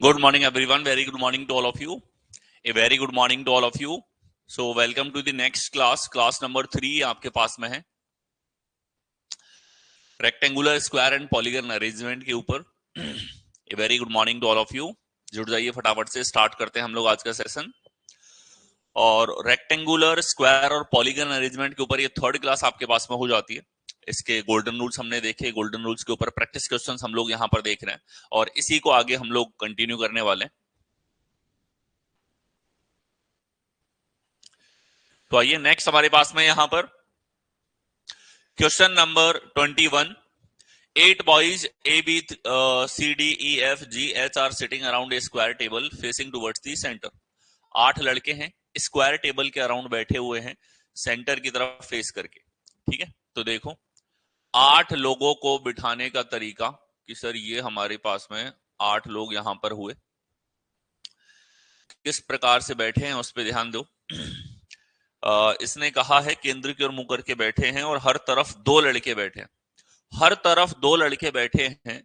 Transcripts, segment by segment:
Good morning, everyone. Very good morning to all of you. A very good morning to all of you. So, welcome to the next class. Class number 3 आपके पास में है rectangular square and polygon arrangement के ऊपर. A very good morning to all of you. जुड़ जाइए, फटाफट से स्टार्ट करते हैं हम लोग आज का सेशन. और रेक्टेंगुलर स्क्वायर और पॉलीगन अरेंजमेंट के ऊपर ये थर्ड क्लास आपके पास में हो जाती है. इसके गोल्डन रूल्स हमने देखे. गोल्डन रूल्स के ऊपर प्रैक्टिस क्वेश्चंस हम लोग यहाँ पर देख रहे हैं और इसी को आगे हम लोग कंटिन्यू करने वाले हैं. तो आइए नेक्स्ट हमारे पास में यहां पर question number 21. 8 boys A, B, C, D, E, F, G, H are sitting around a square table facing towards the center. 8 लड़के हैं स्क्वायर टेबल के अराउंड बैठे हुए हैं सेंटर की तरफ फेस करके. ठीक है, तो देखो 8 लोगों को बिठाने का तरीका कि सर ये हमारे पास में 8 लोग यहां पर हुए, किस प्रकार से बैठे हैं उस पर ध्यान दो. इसने कहा है केंद्र की ओर मुंह करके बैठे हैं और हर तरफ 2 लड़के बैठे हैं. हर तरफ 2 लड़के बैठे हैं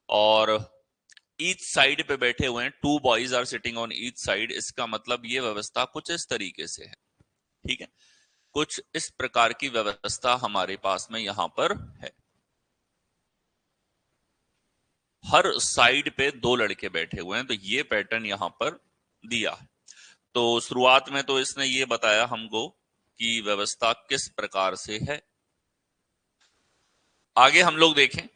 और ईच साइड पे बैठे हुए हैं. 2 boys are sitting on each side. इसका मतलब ये व्यवस्था कुछ इस तरीके से है. ठीक है, कुछ इस प्रकार की व्यवस्था हमारे पास में यहां पर है. हर साइड पे 2 लड़के बैठे हुए हैं, तो ये पैटर्न यहां पर दिया है. तो शुरुआत में तो इसने ये बताया हमको कि व्यवस्था किस प्रकार से है. आगे हम लोग देखें,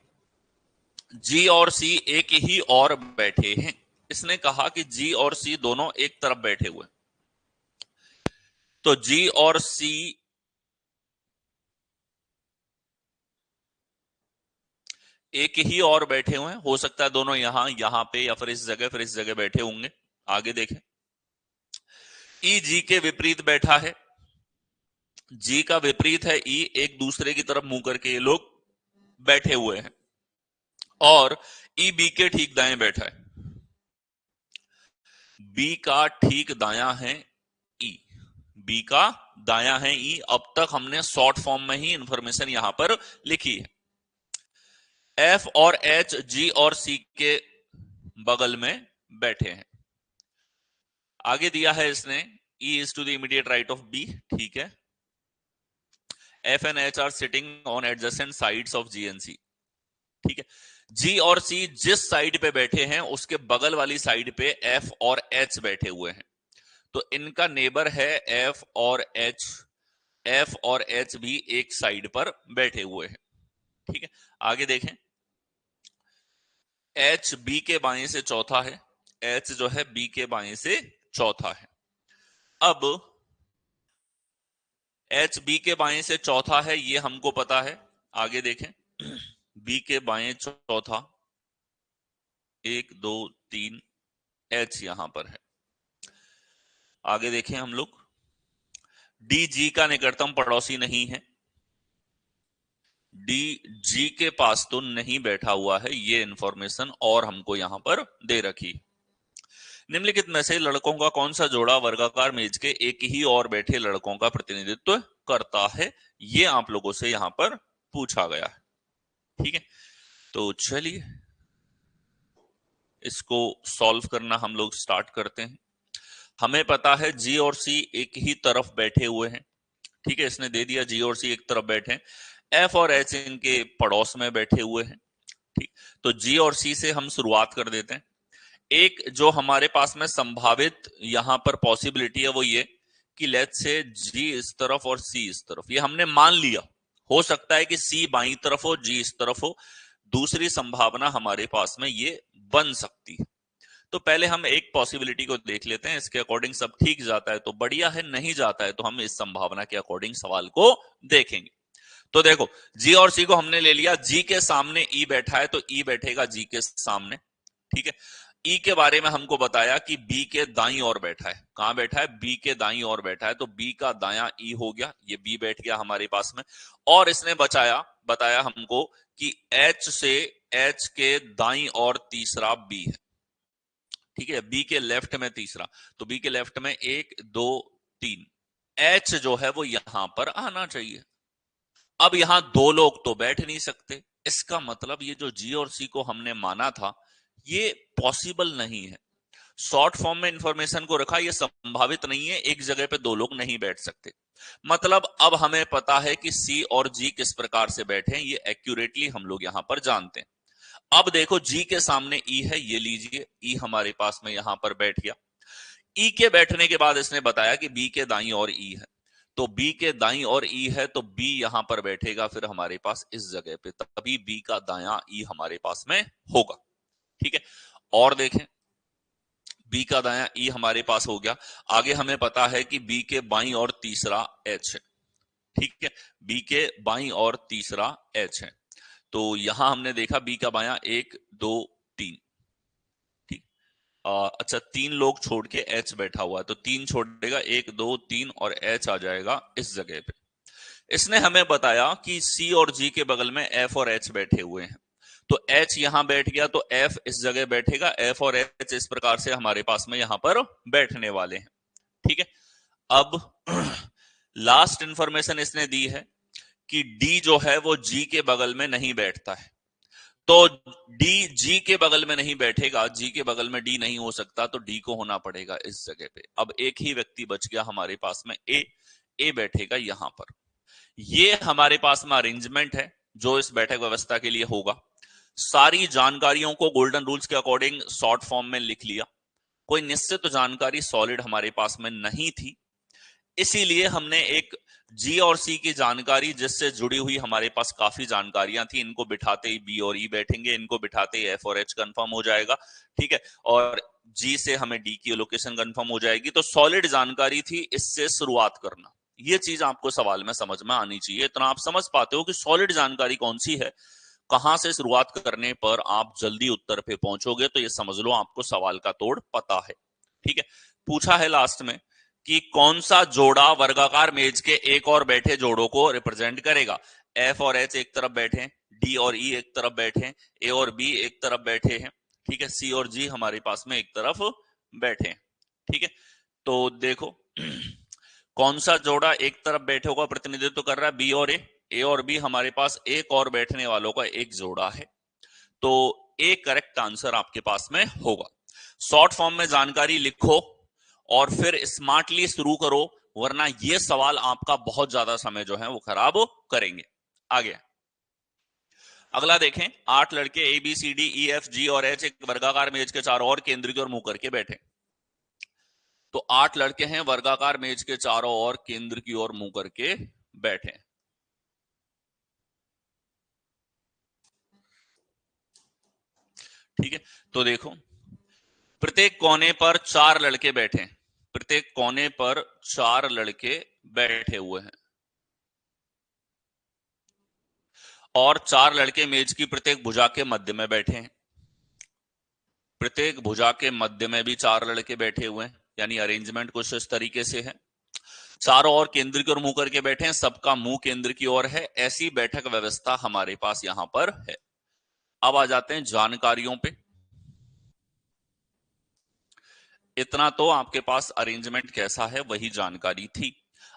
जी और सी एक ही और बैठे हैं. इसने कहा कि जी और सी दोनों एक तरफ बैठे हुए. तो जी और सी एक ही और बैठे हुए हैं. हो सकता है दोनों यहां पे या फिर इस जगह बैठे होंगे. आगे देखें, ई जी के विपरीत बैठा है. जी का विपरीत है ई. एक दूसरे की तरफ मुंह करके ये लोग बैठे हुए हैं और ई बी के ठीक दाएं बैठा है. बी का ठीक दायां है ई. बी का दायां है ई. अब तक हमने शॉर्ट फॉर्म में ही इंफॉर्मेशन यहां पर लिखी है. एफ और एच जी और सी के बगल में बैठे हैं. आगे दिया है इसने E is to the immediate right of B. ठीक है, F and H are sitting on adjacent sides of G and C. ठीक है, जी और सी जिस साइड पे बैठे हैं उसके बगल वाली साइड पे एफ और एच बैठे हुए हैं. तो इनका नेबर है एफ और एच. एफ और एच भी एक साइड पर बैठे हुए हैं. ठीक है, आगे देखें, एच बी के बाएं से चौथा है. एच जो है बी के बाएं से चौथा है. अब एच बी के बाएं से चौथा है ये हमको पता है. आगे देखें, बी के बाएं चौथा 1 2 3 एच यहां पर है. आगे देखें हम लोग, डी जी का निकटतम पड़ोसी नहीं है. डी जी के पास तो नहीं बैठा हुआ है. ये इंफॉर्मेशन और हमको यहां पर दे रखी. निम्नलिखित में से लड़कों का कौन सा जोड़ा वर्गाकार मेज के एक ही और बैठे लड़कों का प्रतिनिधित्व करता है. ये आप लोगों से यहां पर पूछा गया है. ठीक है, तो चलिए इसको सॉल्व करना हम लोग स्टार्ट करते हैं. हमें पता है जी और सी एक ही तरफ बैठे हुए हैं. ठीक है, इसने दे दिया जी और सी एक तरफ बैठे हैं. एफ और एच इनके पड़ोस में बैठे हुए हैं. ठीक, तो जी और सी से हम शुरुआत कर देते हैं. एक जो हमारे पास में संभावित यहां पर पॉसिबिलिटी है वो ये कि लेट्स से जी इस तरफ और सी इस तरफ. ये हमने मान लिया. हो सकता है कि सी बाईं तरफ हो, जी इस तरफ हो. दूसरी संभावना हमारे पास में ये बन सकती है. तो पहले हम एक पॉसिबिलिटी को देख लेते हैं. इसके अकॉर्डिंग सब ठीक जाता है तो बढ़िया है, नहीं जाता है तो हम इस संभावना के अकॉर्डिंग सवाल को देखेंगे. तो देखो, जी और सी को हमने ले लिया. जी के सामने ई बैठा है तो ई बैठेगा जी के सामने. ठीक है, ई के बारे में हमको बताया कि बी के दाईं ओर बैठा है. कहां बैठा है? बी के दाईं ओर बैठा है. तो बी का दायां ई हो गया, ये बी बैठ गया हमारे पास में. और इसने बताया हमको कि एच से एच के दाईं ओर तीसरा बी है. ठीक है, बी के लेफ्ट में तीसरा. तो बी के लेफ्ट में 1 2 3. एच जो है वो यहां पर आना चाहिए. अब यहां 2 लोग तो बैठ नहीं सकते. इसका मतलब ये जो जी और सी को हमने माना था ये पॉसिबल नहीं है। शॉर्ट फॉर्म में इंफॉर्मेशन को रखा, ये संभावित नहीं है, एक जगह पे दो लोग नहीं बैठ सकते। मतलब अब हमें पता है कि सी और जी किस प्रकार से बैठे हैं, ये एक्यूरेटली हम लोग यहां पर जानते हैं। अब देखो जी के सामने ई है, ये लीजिए ई हमारे पास में यहां पर बैठ गया। ई के बैठने के बाद इसने बताया कि बी के दाई और ई है, तो बी के दाई और ई है तो बी यहां पर बैठेगा फिर हमारे पास इस जगह पे, तभी बी का दाया ई हमारे पास में होगा। ठीक है, और देखें बी का दाया ई हमारे पास हो गया। आगे हमें पता है कि बी के बाई और तीसरा एच है। ठीक है, बी के बाई और तीसरा एच है। तो यहां हमने देखा बी का बाया 1 2 3। ठीक, अच्छा 3 लोग छोड़ के एच बैठा हुआ है, तो 3 छोड़ेगा 1 2 3 और एच आ जाएगा इस जगह पे। इसने हमें बताया कि सी और जी के बगल में एफ और एच बैठे हुए हैं, तो एच यहां बैठ गया तो एफ इस जगह बैठेगा, एफ और एच इस प्रकार से हमारे पास में यहां पर बैठने वाले हैं। ठीक है, अब लास्ट इंफॉर्मेशन इसने दी है कि डी जो है वो जी के बगल में नहीं बैठता है, तो डी जी के बगल में नहीं बैठेगा, जी के बगल में डी नहीं हो सकता, तो डी को होना पड़ेगा इस जगह पे। अब एक ही व्यक्ति बच गया हमारे पास में, ए बैठेगा यहां पर। ये हमारे पास में अरेंजमेंट है जो इस बैठक व्यवस्था के लिए होगा। सारी जानकारियों को गोल्डन रूल्स के अकॉर्डिंग शॉर्ट फॉर्म में लिख लिया। कोई निश्चित जानकारी सॉलिड हमारे पास में नहीं थी, इसीलिए हमने एक जी और सी की जानकारी जिससे जुड़ी हुई हमारे पास काफी जानकारियां थी, इनको बिठाते ही बी और ई बैठेंगे, इनको बिठाते ही एफ और एच कंफर्म हो जाएगा। ठीक है, और जी से हमें डी की लोकेशन कंफर्म हो जाएगी, तो सॉलिड जानकारी थी, इससे शुरुआत करना। ये चीज आपको सवाल में समझ में आनी चाहिए, इतना आप समझ पाते हो कि सॉलिड जानकारी कौन सी है, कहां से शुरुआत करने पर आप जल्दी उत्तर पे पहुंचोगे, तो ये समझ लो आपको सवाल का तोड़ पता है। ठीक है, पूछा है लास्ट में कि कौन सा जोड़ा वर्गाकार मेज के एक और बैठे जोड़ों को रिप्रेजेंट करेगा। एफ और एच एक तरफ बैठे हैं, डी और ई एक तरफ बैठे हैं, ए और बी एक तरफ बैठे हैं। ठीक है, सी और जी हमारे पास में एक तरफ बैठे हैं। ठीक है, तो देखो कौन सा जोड़ा एक तरफ बैठे होगा प्रतिनिधित्व कर रहा है, बी और ए और बी हमारे पास एक और बैठने वालों का एक जोड़ा है, तो ए करेक्ट आंसर आपके पास में होगा। शॉर्ट फॉर्म में जानकारी लिखो और फिर स्मार्टली शुरू करो, वरना ये सवाल आपका बहुत ज्यादा समय जो है वो खराब करेंगे। आगे अगला देखें, 8 लड़के A B C D E F G और एच एक वर्गाकार मेज के चारों ओर केंद्र की ओर मुंह करके बैठे। तो 8 लड़के हैं, वर्गाकार मेज के चारों ओर केंद्र की ओर मुंह करके बैठे। ठीक है, तो देखो प्रत्येक कोने पर 4 लड़के बैठे हैं, प्रत्येक कोने पर 4 लड़के बैठे हुए हैं, और 4 लड़के मेज की प्रत्येक भुजा के मध्य में बैठे हैं। प्रत्येक भुजा के मध्य में भी 4 लड़के बैठे हुए हैं, यानी अरेंजमेंट कुछ इस तरीके से है। चारों ओर केंद्र की ओर मुंह करके बैठे हैं, सबका मुंह केंद्र की ओर है, ऐसी बैठक व्यवस्था हमारे पास यहां पर है। अब आ जाते हैं जानकारियों पे। इतना तो आपके पास अरेंजमेंट कैसा है वही जानकारी थी।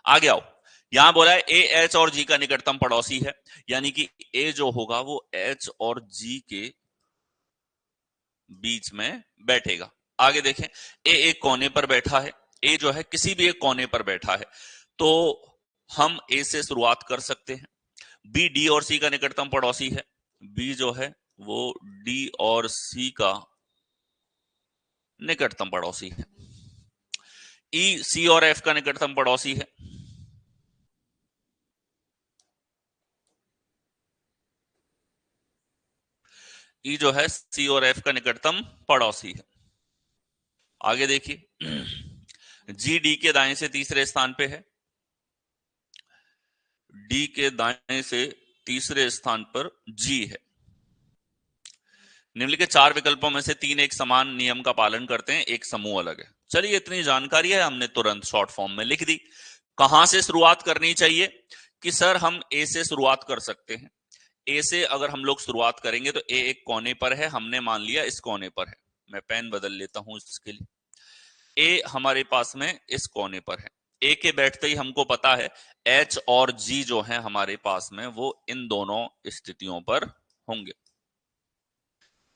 आगे आओ, यहां बोला है ए एच और जी का निकटतम पड़ोसी है, यानी कि ए जो होगा वो एच और जी के बीच में बैठेगा। आगे देखें, ए एक कोने पर बैठा है, ए जो है किसी भी एक कोने पर बैठा है, तो हम ए से शुरुआत कर सकते हैं। बी डी और सी का निकटतम पड़ोसी है, बी जो है वो डी और सी का निकटतम पड़ोसी है। ई सी और एफ का निकटतम पड़ोसी है। ई जो है सी और एफ का निकटतम पड़ोसी है। आगे देखिए, जी डी के दाएं से तीसरे स्थान पे है, डी के दाएं से तीसरे स्थान पर जी है। निम्नलिखित 4 विकल्पों में से 3 एक समान नियम का पालन करते हैं, एक समूह अलग है। चलिए इतनी जानकारी है, हमने तुरंत शॉर्ट फॉर्म में लिख दी। कहां से शुरुआत करनी चाहिए कि सर हम ए से शुरुआत कर सकते हैं। ए से अगर हम लोग शुरुआत करेंगे तो ए एक कोने पर है, हमने मान लिया इस कोने पर है। मैं पेन बदल लेता हूं इसके लिए। ए हमारे पास में इस कोने पर है, ए के बैठते ही हमको पता है एच और जी जो है हमारे पास में वो इन दोनों स्थितियों पर होंगे।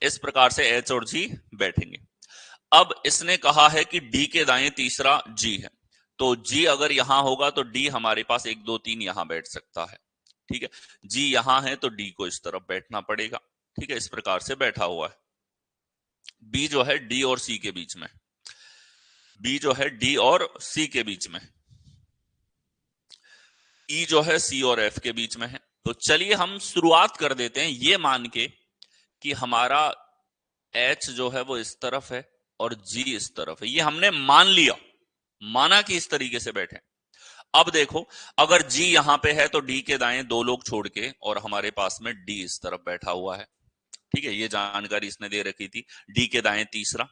इस प्रकार से एच और जी बैठेंगे। अब इसने कहा है कि डी के दाएं तीसरा जी है, तो जी अगर यहां होगा तो डी हमारे पास 1 2 3 यहां बैठ सकता है। ठीक है, जी यहां है तो डी को इस तरफ बैठना पड़ेगा। ठीक है, इस प्रकार से बैठा हुआ है। बी जो है डी और सी के बीच में, बी जो है डी और सी के बीच में, ई जो है सी और एफ के बीच में है। तो चलिए हम शुरुआत कर देते हैं ये मान के कि हमारा एच जो है वो इस तरफ है और जी इस तरफ है। ये हमने मान लिया, माना कि इस तरीके से बैठे। अब देखो, अगर जी यहां पे है तो डी के दाएं 2 लोग छोड़ के और हमारे पास में डी इस तरफ बैठा हुआ है। ठीक है, ये जानकारी इसने दे रखी थी, डी के दाएं तीसरा।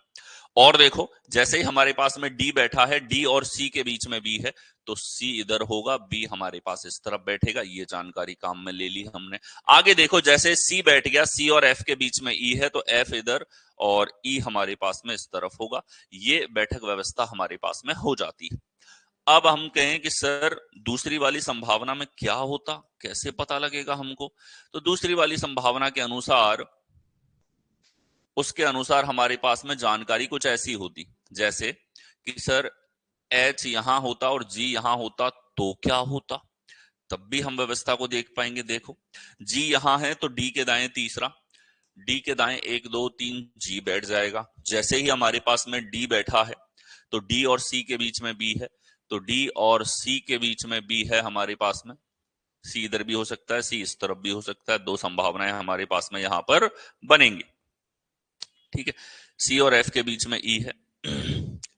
और देखो, जैसे ही हमारे पास में डी बैठा है, डी और सी के बीच में बी है, तो सी इधर होगा, बी हमारे पास इस तरफ बैठेगा। ये जानकारी काम में ले ली हमने। आगे देखो, जैसे सी बैठ गया, सी और एफ के बीच में ई है, तो एफ इधर और ई हमारे पास में इस तरफ होगा। ये बैठक व्यवस्था हमारे पास में हो जाती है। अब हम कहें कि सर दूसरी वाली संभावना में क्या होता, कैसे पता लगेगा हमको? तो दूसरी वाली संभावना के अनुसार, उसके अनुसार हमारे पास में जानकारी कुछ ऐसी होती, जैसे कि सर एच यहां होता और जी यहां होता तो क्या होता, तब भी हम व्यवस्था को देख पाएंगे। देखो, जी यहां है तो डी के दाएं तीसरा, डी के दाएं 1 2 3 जी बैठ जाएगा। जैसे ही हमारे पास में डी बैठा है तो डी और सी के बीच में बी है, तो डी और सी के बीच में बी है हमारे पास में। सी इधर भी हो सकता है, सी इस तरफ भी हो सकता है। 2 संभावनाएं हमारे पास में यहां पर बनेंगी। ठीक है, सी और एफ के बीच में ई है।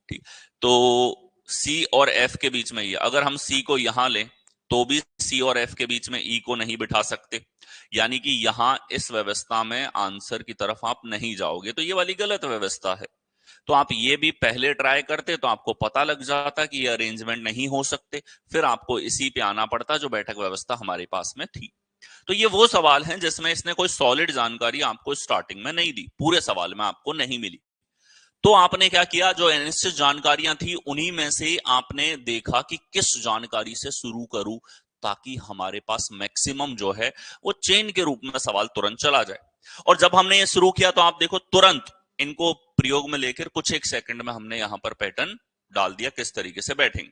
ठीक, तो सी और एफ के बीच में ई है। अगर हम सी को यहां लें तो भी सी और एफ के बीच में ई को नहीं बिठा सकते, यानी कि यहां इस व्यवस्था में आंसर की तरफ आप नहीं जाओगे, तो ये वाली गलत व्यवस्था है। तो आप ये भी पहले ट्राई करते तो आपको पता लग जाता कि ये अरेंजमेंट नहीं हो सकते, फिर आपको इसी पे आना पड़ता जो बैठक व्यवस्था हमारे पास में थी। तो ये वो सवाल हैं जिसमें इसने कोई सॉलिड जानकारी आपको स्टार्टिंग में नहीं दी, पूरे सवाल में आपको नहीं मिली। तो आपने क्या किया, जो अनिश्चित जानकारियां थी उन्हीं में से आपने देखा कि किस जानकारी से शुरू करूं ताकि हमारे पास मैक्सिमम जो है वो चेन के रूप में सवाल तुरंत चला जाए। और जब हमने ये शुरू किया तो आप देखो, तुरंत इनको प्रयोग में लेकर कुछ एक सेकंड में हमने यहां पर पैटर्न डाल दिया किस तरीके से बैठेंगे।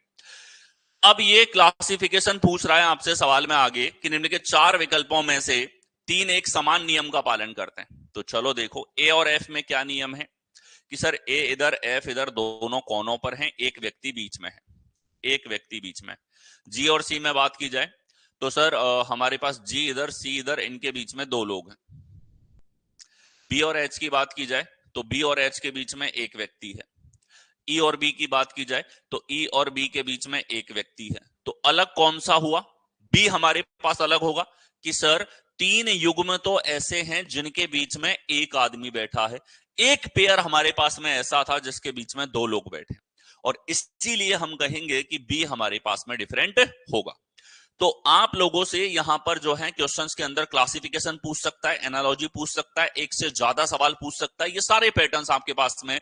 अब ये क्लासिफिकेशन पूछ रहा है आपसे सवाल में आगे कि निम्नलिखित 4 विकल्पों में से 3 एक समान नियम का पालन करते हैं। तो चलो देखो, ए और एफ में क्या नियम है कि सर ए इधर एफ इधर दोनों कोनों पर हैं, एक व्यक्ति बीच में है, एक व्यक्ति बीच में। जी और सी में बात की जाए तो सर हमारे पास जी इधर सी इधर, इनके बीच में 2 लोग हैं। बी और एच की बात की जाए तो बी और एच के बीच में एक व्यक्ति है। ई और बी की बात की जाए तो ई और बी के बीच में एक व्यक्ति है। तो अलग कौन सा हुआ? बी हमारे पास अलग होगा कि सर 3 युग्म तो ऐसे हैं जिनके बीच में एक आदमी बैठा है। एक पेयर हमारे पास में ऐसा था जिसके बीच में 2 लोग बैठे, और इसीलिए हम कहेंगे कि बी हमारे पास में डिफरेंट होगा। तो आप लोगों से यहां पर जो है क्वेश्चंस के अंदर क्लासिफिकेशन पूछ सकता है, एनालॉजी पूछ सकता है, एक से ज्यादा सवाल पूछ सकता है। ये सारे पैटर्न्स आपके पास में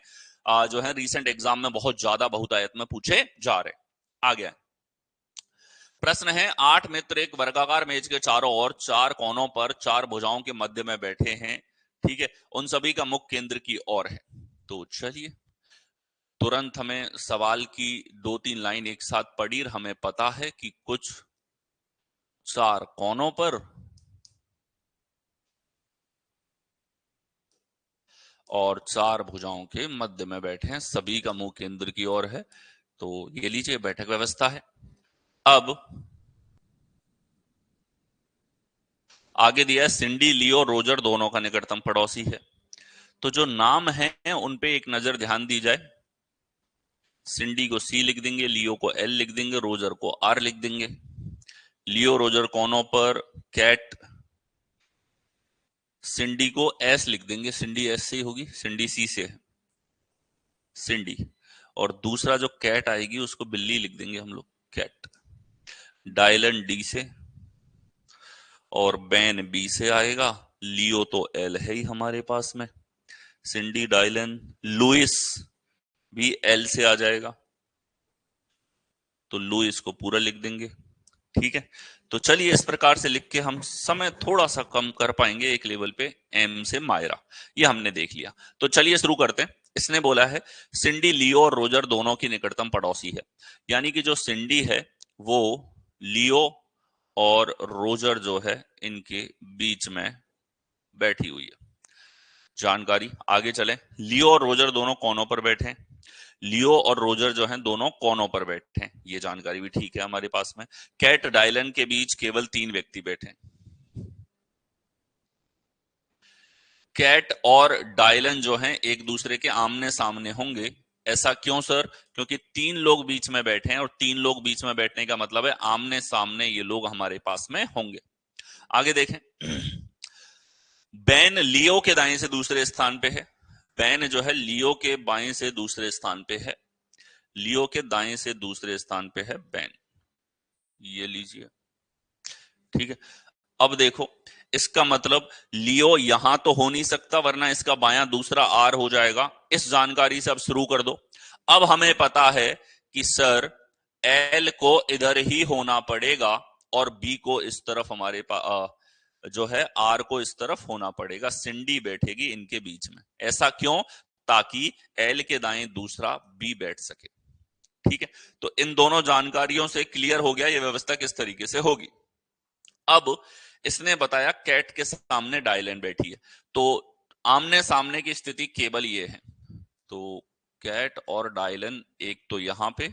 जो है रीसेंट एग्जाम में बहुत ज्यादा बहुतायत में पूछे जा रहे। आ गया प्रश्न है, 8 मित्र एक वर्गाकार मेज के चारों ओर 4 कोनों पर 4 भुजाओं के मध्य में बैठे हैं। ठीक है, उन सभी का मुख केंद्र की ओर है। तो चलिए तुरंत हमें सवाल की 2-3 लाइन एक साथ पढ़ी, हमें पता है कि कुछ 4 कोनों पर और 4 भुजाओं के मध्य में बैठे हैं, सभी का मुंह केंद्र की ओर है। तो ये लीजिए बैठक व्यवस्था है। अब आगे दिया है, सिंडी लियो रोजर दोनों का निकटतम पड़ोसी है। तो जो नाम है उन पे एक नजर ध्यान दी जाए। सिंडी को सी लिख देंगे, लियो को एल लिख देंगे, रोजर को आर लिख देंगे। लियो रोजर कोनों पर, कैट सिंडी को एस लिख देंगे, सिंडी एस से ही होगी, सिंडी सी से है, सिंडी। और दूसरा जो कैट आएगी उसको बिल्ली लिख देंगे हम लोग, कैट। डायलन डी से और बैन बी से आएगा। लियो तो एल है ही हमारे पास में, सिंडी डायलन लुइस भी एल से आ जाएगा, तो लुइस को पूरा लिख देंगे। ठीक है, तो चलिए इस प्रकार से लिख के हम समय थोड़ा सा कम कर पाएंगे एक लेवल पे। एम से मायरा, ये हमने देख लिया। तो चलिए शुरू करते हैं। इसने बोला है सिंडी, लियो और रोजर दोनों की निकटतम पड़ोसी है। यानी कि जो सिंडी है वो लियो और रोजर जो है इनके बीच में बैठी हुई है। जानकारी आगे चले। लियो और रोजर दोनों कोनों पर बैठे हैं। लियो और रोजर जो हैं दोनों कोनों पर बैठे हैं, ये जानकारी भी ठीक है हमारे पास में। कैट डायलन के बीच केवल 3 व्यक्ति बैठे हैं। कैट और डायलन जो हैं एक दूसरे के आमने सामने होंगे। ऐसा क्यों सर? क्योंकि 3 लोग बीच में बैठे हैं और 3 लोग बीच में बैठने का मतलब है आमने सामने ये लोग हमारे पास में होंगे। आगे देखें। बेन लियो के दाएं से दूसरे स्थान पे है। बेन जो है लियो के बाएं से दूसरे स्थान पे है। लियो के दाएं से दूसरे स्थान पे है बेन, ये लीजिए। ठीक है, अब देखो इसका मतलब लियो यहां तो हो नहीं सकता, वरना इसका बायां दूसरा आर हो जाएगा। इस जानकारी से अब शुरू कर दो। अब हमें पता है कि सर एल को इधर ही होना पड़ेगा और बी को इस तरफ हमारे पास जो है आर को इस तरफ होना पड़ेगा। सिंडी बैठेगी इनके बीच में। ऐसा क्यों? ताकि एल के दाएं दूसरा बी बैठ सके। ठीक है, तो इन दोनों जानकारियों से क्लियर हो गया ये व्यवस्था किस तरीके से होगी। अब इसने बताया कैट के सामने डायलन बैठी है, तो आमने सामने की स्थिति केवल ये है। तो कैट और डायलन एक तो यहां पे,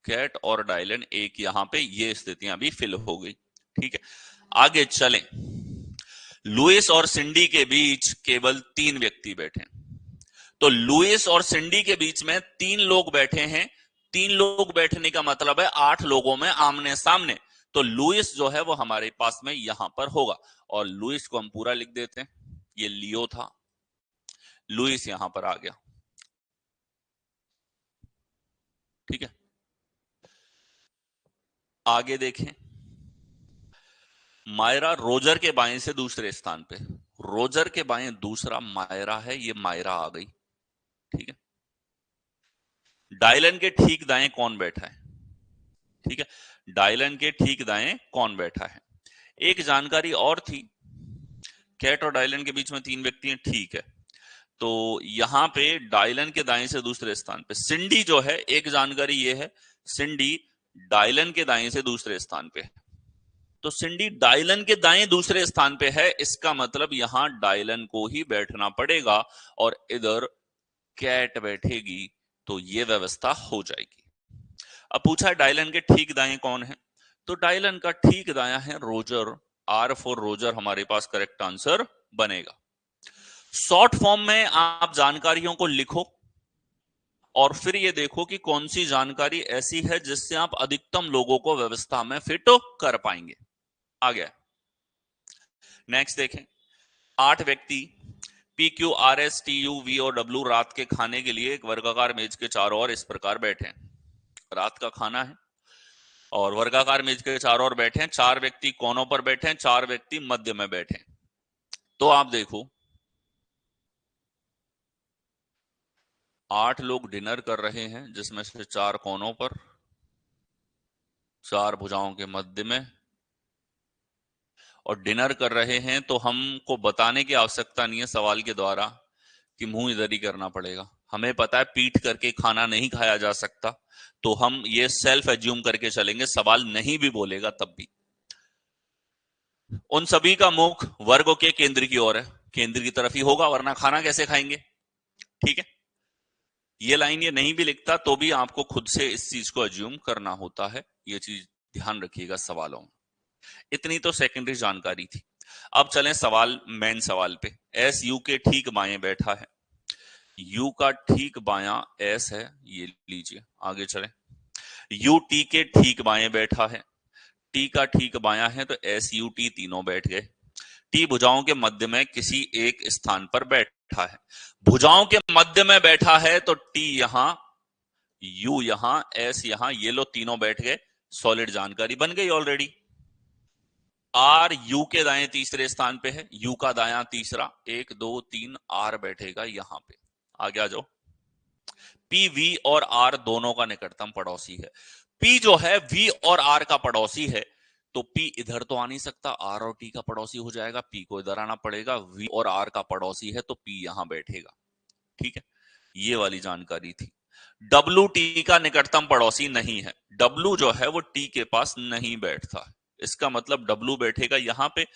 कैट और डायलन एक यहां पे, ये स्थितियां भी फिल हो गई। ठीक है, आगे चलें। लुइस और सिंडी के बीच केवल 3 व्यक्ति बैठे। तो लुइस और सिंडी के बीच में 3 लोग बैठे हैं। 3 लोग बैठने का मतलब है 8 लोगों में आमने सामने। तो लुइस जो है वो हमारे पास में यहां पर होगा, और लुइस को हम पूरा लिख देते हैं। ये लियो था, लुइस यहां पर आ गया। ठीक है, आगे देखें। मायरा रोजर के बाएं से दूसरे स्थान पे। रोजर के बाएं दूसरा मायरा है, ये मायरा आ गई। ठीक है, डायलन के ठीक दाएं कौन बैठा है? ठीक है, डायलन के ठीक दाएं कौन बैठा है? एक जानकारी और थी, कैट और डायलन के बीच में 3 व्यक्ति हैं। ठीक है, तो यहां पे डायलन के दाएं से दूसरे स्थान पे सिंडी जो है, एक जानकारी ये है सिंडी डायलन के दाएं से दूसरे स्थान पे है। तो सिंडी डायलन के दाएं दूसरे स्थान पे है, इसका मतलब यहां डायलन को ही बैठना पड़ेगा और इधर कैट बैठेगी, तो ये व्यवस्था हो जाएगी। अब पूछा है डायलन के ठीक दाएं कौन है? तो डायलन का ठीक दाया है रोजर। आर फॉर रोजर हमारे पास करेक्ट आंसर बनेगा। शॉर्ट फॉर्म में आप जानकारियों को लिखो और फिर ये देखो कि कौन सी जानकारी ऐसी है जिससे आप अधिकतम लोगों को व्यवस्था में फिट कर पाएंगे। आ गया, नेक्स्ट देखें। 8 व्यक्ति P Q R S T U V और डब्ल्यू रात के खाने के लिए एक वर्गाकार मेज के चारों ओर इस प्रकार बैठे हैं। रात का खाना है और वर्गाकार मेज के चारों ओर बैठे हैं। 4 व्यक्ति कोनों पर बैठे हैं, 4 व्यक्ति मध्य में बैठे हैं। तो आप देखो 8 लोग डिनर कर रहे हैं, जिसमें से 4 कोनों पर, 4 भुजाओं के मध्य में, और डिनर कर रहे हैं। तो हमको बताने की आवश्यकता नहीं है सवाल के द्वारा कि मुंह इधर ही करना पड़ेगा। हमें पता है पीट करके खाना नहीं खाया जा सकता, तो हम ये सेल्फ एज्यूम करके चलेंगे, सवाल नहीं भी बोलेगा तब भी। उन सभी का मुख वर्ग के केंद्र की ओर है, केंद्र की तरफ ही होगा, वरना खाना कैसे खाएंगे। ठीक है, ये लाइन ये नहीं भी लिखता तो भी आपको खुद से इस चीज को एज्यूम करना होता है, ये चीज ध्यान रखिएगा सवालों में। इतनी तो सेकेंडरी जानकारी थी। अब चलें सवाल, मेन सवाल पे। एस यू के ठीक बाएं बैठा है। यू का ठीक बायां एस है, ये लीजिए। आगे चलें। यू टी के ठीक बाएं बैठा है। टी का ठीक बायां है, तो एस यू टी तीनों बैठ गए। टी भुजाओं के मध्य में किसी एक स्थान पर बैठा है। भुजाओं के मध्य में बैठा है तो टी यहां, यू यहां, एस यहां, ये लो तीनों बैठ गए। सॉलिड जानकारी बन गई ऑलरेडी। आर यू के दाएं तीसरे स्थान पे है, यू का दायां तीसरा, 1 2 3 आर बैठेगा यहां पे। आगे आ जाओ। पी वी और आर दोनों का निकटतम पड़ोसी है। पी जो है वी और आर का पड़ोसी है, तो P इधर तो आ नहीं सकता, R और T का पड़ोसी हो जाएगा, P को इधर आना पड़ेगा, V और R का पड़ोसी है तो P यहां बैठेगा। ठीक है, ये वाली जानकारी थी। W T का निकटतम पड़ोसी नहीं है, W जो है वो T के पास नहीं बैठता है, इसका मतलब W बैठेगा यहां पे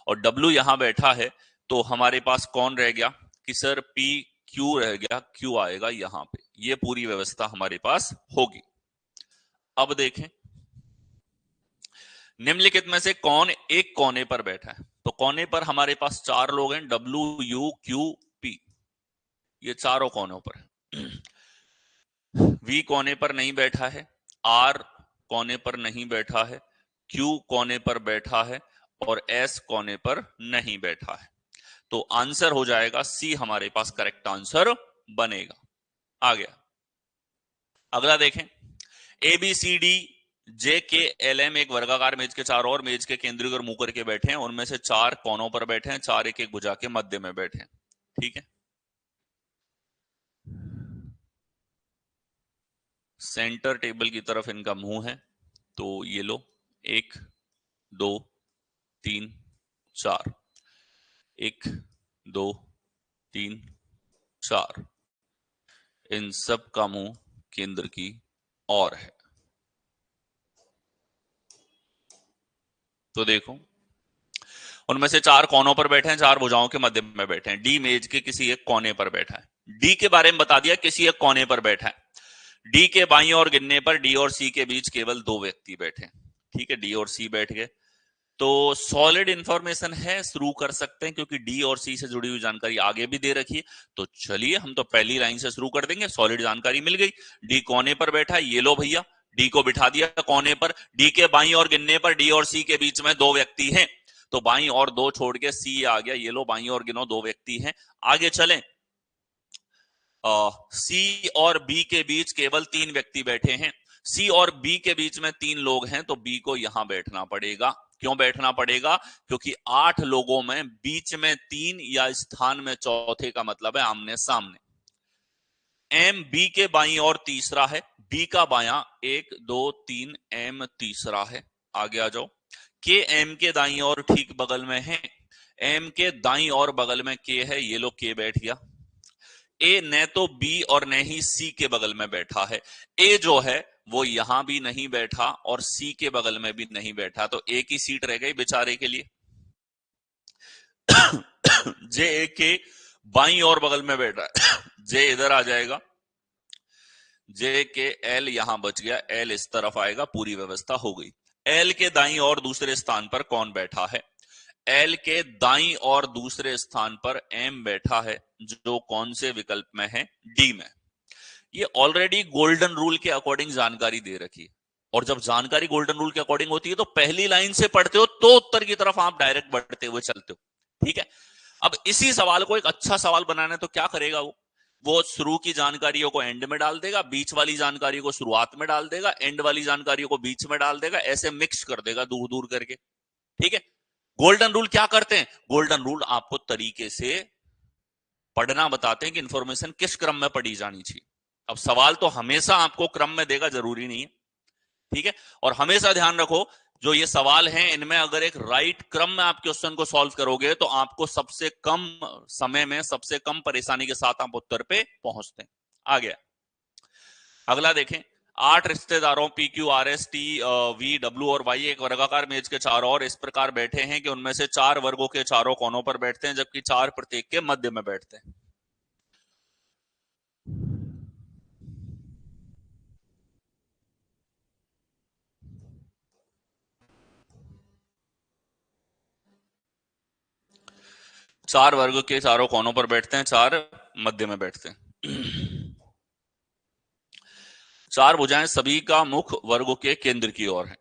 और W यहां बैठा है, तो हमारे पास कौन रह गया कि सर P Q रह गया, Q आएगा यहां पे, ये पूरी व्यवस्था हमारे पास होगी। अब देखें निम्नलिखित में से कौन एक कोने पर बैठा है, तो कोने पर हमारे पास चार लोग हैं, WUQP, ये चारों कोनों पर है। V कोने पर नहीं बैठा है, R कोने पर नहीं बैठा है, Q कोने पर बैठा है और S कोने पर नहीं बैठा है, तो आंसर हो जाएगा C, हमारे पास करेक्ट आंसर बनेगा। आ गया, अगला देखें, ABCD JKLM एक वर्गाकार मेज के चारों ओर मेज के केंद्रीय और मुंह करके बैठे हैं, उनमें से चार कोनों पर बैठे हैं, चार एक एक भुजा के मध्य में बैठे हैं। ठीक है, सेंटर टेबल की तरफ इनका मुंह है, तो ये लो, 1 2 3 4, 1 2 3 4, इन सब का मुंह केंद्र की ओर है। तो देखो उनमें से चार कोनों पर बैठे हैं, चार भुजाओं के मध्य में बैठे हैं, डी मेज के किसी एक कोने पर बैठा है, डी के बारे में बता दिया किसी एक कोने पर बैठा है, डी के बाईं ओर गिनने पर डी और सी के बीच केवल दो व्यक्ति बैठे। ठीक है, डी और सी बैठ गए, तो सॉलिड इंफॉर्मेशन है, शुरू कर सकते हैं क्योंकि डी और सी से जुड़ी हुई जानकारी आगे भी दे रखी है। तो चलिए हम तो पहली लाइन से शुरू कर देंगे, सॉलिड जानकारी मिल गई, डी कोने पर बैठा है, ये लो भैया, डी को बिठा दिया कोने पर, डी के बाईं ओर गिनने पर डी और सी के बीच में दो व्यक्ति हैं, तो बाईं और दो छोड़ के सी आ गया, ये लो बाईं और गिनो दो व्यक्ति हैं। आगे चलें, सी और बी के बीच केवल तीन व्यक्ति बैठे हैं, सी और बी के बीच में तीन लोग हैं, तो बी को यहां बैठना पड़ेगा। क्यों बैठना पड़ेगा? क्योंकि 8 लोगों में बीच में तीन या स्थान में चौथे का मतलब है आमने सामने। एम बी के बाईं और तीसरा है, बी का बायां 1 2 3, एम तीसरा है। आगे आ जाओ, के एम के दाईं और ठीक बगल में है, एम के दाईं और बगल में के है, ये लो के बैठ गया। ए न तो बी और न ही सी के बगल में बैठा है, ए जो है वो यहां भी नहीं बैठा और सी के बगल में भी नहीं बैठा, तो एक ही सीट रह गई बेचारे के लिए। जे ए के बाईं और बगल में बैठा है, जे इधर आ जाएगा, जे के एल यहां बच गया, एल इस तरफ आएगा, पूरी व्यवस्था हो गई। एल के दाईं और दूसरे स्थान पर कौन बैठा है? एल के दाईं और दूसरे स्थान पर एम बैठा है, जो कौन से विकल्प में है? डी में। ये ऑलरेडी गोल्डन रूल के अकॉर्डिंग जानकारी दे रखी है, और जब जानकारी गोल्डन रूल के अकॉर्डिंग होती है तो पहली लाइन से पढ़ते हो तो उत्तर की तरफ आप डायरेक्ट बढ़ते हुए चलते हो। ठीक है, अब इसी सवाल को एक अच्छा सवाल बनाना है तो क्या करेगा वो शुरू की जानकारियों को एंड में डाल देगा, बीच वाली जानकारी को शुरुआत में डाल देगा, एंड वाली जानकारी को बीच में डाल देगा, ऐसे मिक्स कर देगा दूर दूर करके। ठीक है, गोल्डन रूल क्या करते हैं? गोल्डन रूल आपको तरीके से पढ़ना बताते हैं कि इंफॉर्मेशन किस क्रम में पढ़ी जानी चाहिए। अब सवाल तो हमेशा आपको क्रम में देगा, जरूरी नहीं है। ठीक है, और हमेशा ध्यान रखो जो ये सवाल हैं इनमें अगर एक राइट क्रम में आप क्वेश्चन को सॉल्व करोगे तो आपको सबसे कम समय में सबसे कम परेशानी के साथ आप उत्तर पे पहुंचते हैं। आ गया, अगला देखें, 8 रिश्तेदारों P Q R S T V W और वाई एक वर्गाकार मेज के चारों ओर इस प्रकार बैठे हैं कि उनमें से 4 वर्गों के चारों कोनों पर बैठते हैं जबकि 4 प्रत्येक के मध्य में बैठते हैं। चार वर्ग के चारों कोनों पर बैठते हैं, चार मध्य में बैठते हैं। चार भुजाएं सभी का मुख वर्गों के केंद्र की ओर है।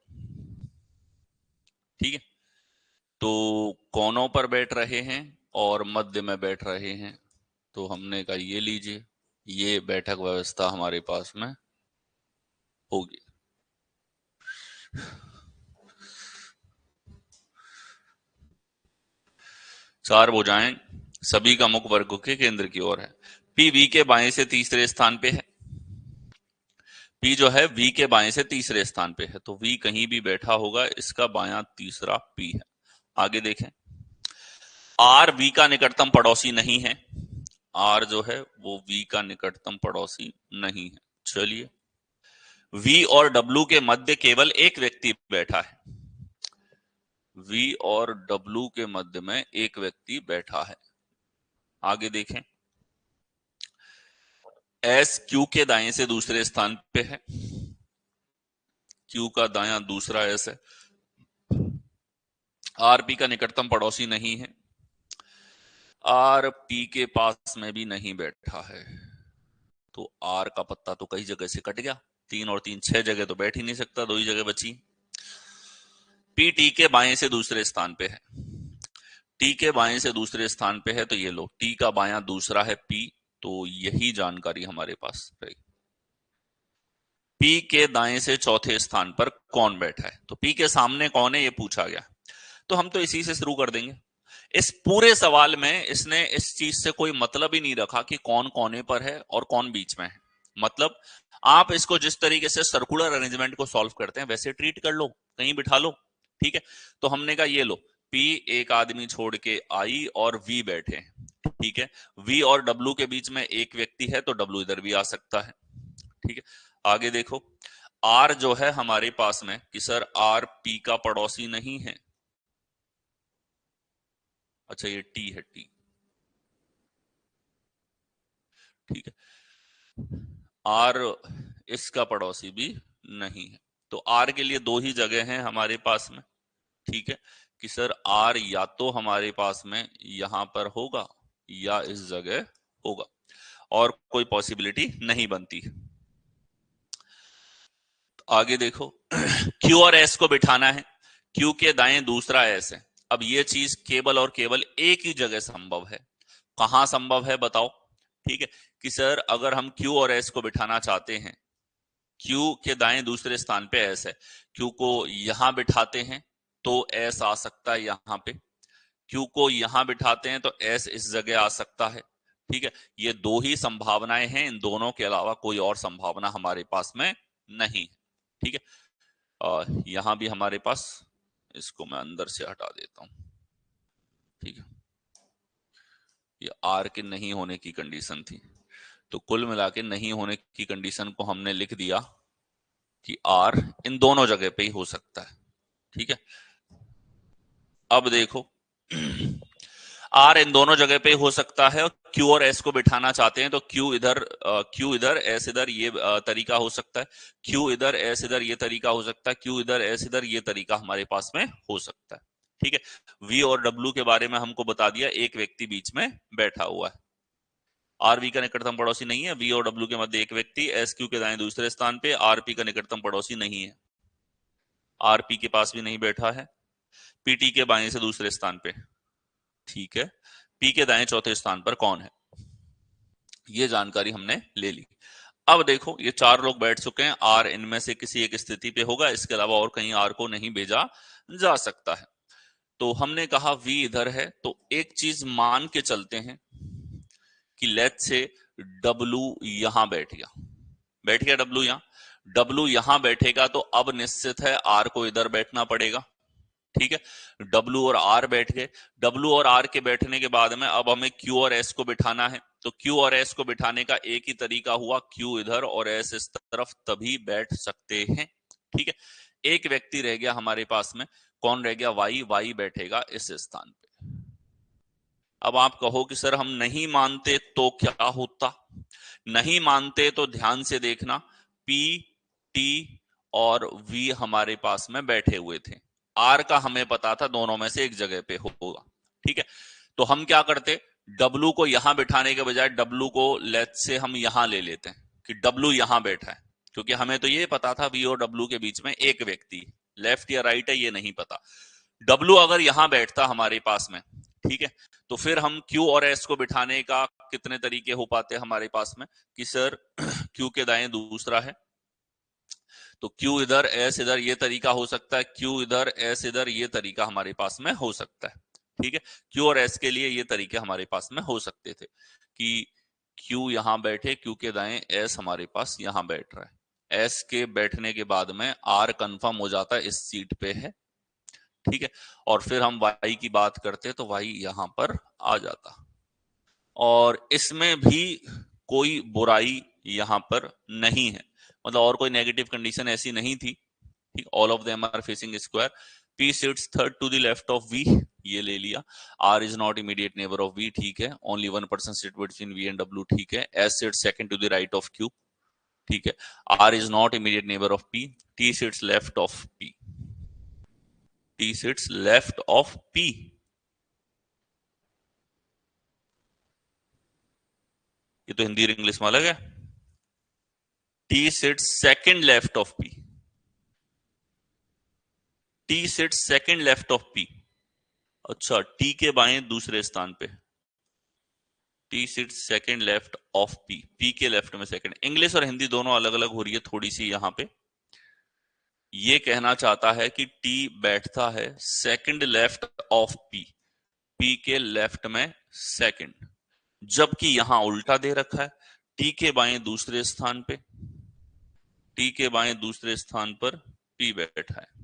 ठीक है, तो कोनों पर बैठ रहे हैं और मध्य में बैठ रहे हैं, तो हमने कहा ये लीजिए, ये बैठक व्यवस्था हमारे पास में होगी। चार भुजाएं सभी का मुख वर्गों के केंद्र की ओर है, पी वी के बाएं से तीसरे स्थान पे है, P जो है V के बाएं से तीसरे स्थान पे है, तो V कहीं भी बैठा होगा, इसका बायां तीसरा P है। आगे देखें, R V का निकटतम पड़ोसी नहीं है। R जो है वो V का निकटतम पड़ोसी नहीं है। चलिए, V और W के मध्य केवल एक व्यक्ति बैठा है। V और W के मध्य में एक व्यक्ति बैठा है। आगे देखें, S Q के दाएं से दूसरे स्थान पे है। Q का दायां दूसरा S है। R P का निकटतम पड़ोसी नहीं है। R P के पास में भी नहीं बैठा है, तो R का पत्ता तो कई जगह से कट गया। 3 और 3 6 जगह तो बैठ ही नहीं सकता, 2 ही जगह बची। P T के बाएं से दूसरे स्थान पे है। T के बाएं से दूसरे स्थान पे है, तो ये लो, T का बायां दूसरा है P, तो यही जानकारी हमारे पास है। P के दाएं से चौथे स्थान पर कौन बैठा है, तो P के सामने कौन है ये पूछा गया, तो हम तो इसी से शुरू कर देंगे। इस पूरे सवाल में इसने इस चीज से कोई मतलब ही नहीं रखा कि कौन कोने पर है और कौन बीच में है। मतलब आप इसको जिस तरीके से सर्कुलर अरेंजमेंट को सॉल्व करते हैं वैसे ट्रीट कर लो, कहीं बिठा लो, ठीक है। तो हमने कहा ये लो, P एक आदमी छोड़ के I और V बैठे हैं, ठीक है। V और W के बीच में एक व्यक्ति है, तो W इधर भी आ सकता है, ठीक है। आगे देखो, R जो है हमारे पास में कि सर R P का पड़ोसी नहीं है। अच्छा, ये T है, T, ठीक है। R इसका पड़ोसी भी नहीं है, तो R के लिए दो ही जगह हैं हमारे पास में, ठीक है, कि सर R या तो हमारे पास में यहां पर होगा या इस जगह होगा, और कोई पॉसिबिलिटी नहीं बनती। आगे देखो, Q और S को बिठाना है। Q के दाएं दूसरा S है। अब ये चीज केवल और केवल एक ही जगह संभव है। कहां संभव है बताओ, ठीक है, कि सर अगर हम Q और S को बिठाना चाहते हैं, Q के दाएं दूसरे स्थान पे S है, Q को यहां बिठाते हैं तो S आ सकता है यहां पे, Q को यहां बिठाते हैं तो S इस जगह आ सकता है, ठीक है। ये दो ही संभावनाएं हैं, इन दोनों के अलावा कोई और संभावना हमारे पास में नहीं है, ठीक है। यहां भी हमारे पास, इसको मैं अंदर से हटा देता हूं, ठीक है, ये आर के नहीं होने की कंडीशन थी, तो कुल मिला के नहीं होने की कंडीशन को हमने लिख दिया कि आर इन दोनों जगह पे ही हो सकता है, ठीक है। अब देखो, आर इन दोनों जगह पे हो सकता है, और क्यू और एस को बिठाना चाहते हैं तो क्यू इधर एस इधर, ये तरीका हो सकता है। क्यू इधर एस इधर, ये तरीका हो सकता है। क्यू इधर एस इधर, ये तरीका हमारे पास में हो सकता है, ठीक है। वी और डब्ल्यू के बारे में हमको बता दिया, एक व्यक्ति बीच में बैठा हुआ है। आर वी का निकटतम पड़ोसी नहीं है। वी और डब्ल्यू के मध्य एक व्यक्ति, एस क्यू के दाएं दूसरे स्थान पे, आर पी का निकटतम पड़ोसी नहीं है, आर पी के पास भी नहीं बैठा है। पीटी के बाएं से दूसरे स्थान पे, ठीक है। पी के दाएं चौथे स्थान पर कौन है, ये जानकारी हमने ले ली। अब देखो, ये चार लोग बैठ चुके हैं, आर इनमें से किसी एक स्थिति पे होगा, इसके अलावा और कहीं आर को नहीं भेजा जा सकता है। तो हमने कहा वी इधर है, तो एक चीज मान के चलते हैं कि लेट से डब्लू यहां बैठ गया डब्लू यहां, डब्लू यहां बैठेगा तो अब निश्चित है आर को इधर बैठना पड़ेगा, ठीक है। डब्लू और आर बैठ गए। डब्लू और आर के बैठने के बाद में अब हमें क्यू और एस को बिठाना है, तो क्यू और एस को बिठाने का एक ही तरीका हुआ, क्यू इधर और एस इस तरफ, तभी बैठ सकते हैं, ठीक है। एक व्यक्ति रह गया हमारे पास में, कौन रह गया, वाई, वाई बैठेगा इस स्थान पे। अब आप कहो कि सर हम नहीं मानते तो क्या होता, नहीं मानते तो ध्यान से देखना, पी, टी और वी हमारे पास में बैठे हुए थे, आर का हमें पता था दोनों में से एक जगह पे होगा, ठीक है। तो हम क्या करते, डब्लू को यहां बिठाने के बजाय डब्लू को लेट से हम यहां ले लेते हैं कि डब्लू यहां बैठा है, क्योंकि हमें तो ये पता था वी और डब्लू के बीच में एक व्यक्ति लेफ्ट या राइट है ये नहीं पता। डब्लू अगर यहां बैठता हमारे पास में, ठीक है, तो फिर हम क्यू और एस को बिठाने का कितने तरीके हो पाते हमारे पास में, कि सर क्यू के दाएं दूसरा है, तो क्यू इधर एस इधर, ये तरीका हो सकता है। क्यू इधर एस इधर, ये तरीका हमारे पास में हो सकता है, ठीक है। क्यू और एस के लिए ये तरीके हमारे पास में हो सकते थे, कि क्यू यहां बैठे, क्यू के दाएं एस हमारे पास यहां बैठ रहा है, एस के बैठने के बाद में आर कंफर्म हो जाता है इस सीट पे है, ठीक है। और फिर हम वाई की बात करते तो वाई यहां पर आ जाता, और इसमें भी कोई बुराई यहां पर नहीं है, मतलब और कोई नेगेटिव कंडीशन ऐसी नहीं थी, ठीक। All of them are facing square, P sits third to the left of V, ये ले लिया। R is not immediate neighbour of V, ठीक है। Only 1% sit between V and W, ठीक है। S sits second to the right of Q, ठीक है। R is not immediate neighbour of P, T sits left of P, T sits left of P. ये तो हिंदी और English में अलग है। T sits second left of P, T sits second left of P. अच्छा, T के बाएं दूसरे स्थान पे, T sits second left of P, P के लेफ्ट में सेकंड। इंग्लिश और हिंदी दोनों अलग अलग हो रही है थोड़ी सी यहां पे। ये कहना चाहता है कि टी बैठता है second left of P, P के लेफ्ट में सेकंड, जबकि यहां उल्टा दे रखा है, टी के बाएं दूसरे स्थान पे, टी के बाएं दूसरे स्थान पर पी बैठा है।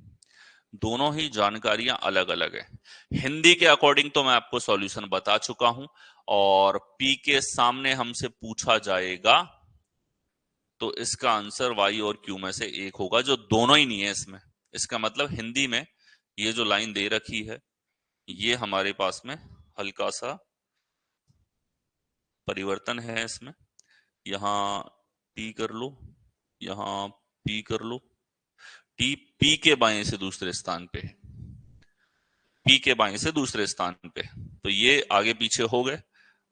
दोनों ही जानकारियां अलग अलग है। हिंदी के अकॉर्डिंग तो मैं आपको सॉल्यूशन बता चुका हूं, और पी के सामने हमसे पूछा जाएगा तो इसका आंसर वाई और क्यू में से एक होगा, जो दोनों ही नहीं है इसमें। इसका मतलब हिंदी में ये जो लाइन दे रखी है, ये हमारे पास में हल्का सा परिवर्तन है इसमें। यहां टी कर लो, यहां पी कर लो, टी पी के बाएं से दूसरे स्थान पे, पी के बाएं से दूसरे स्थान पे, तो ये आगे पीछे हो गए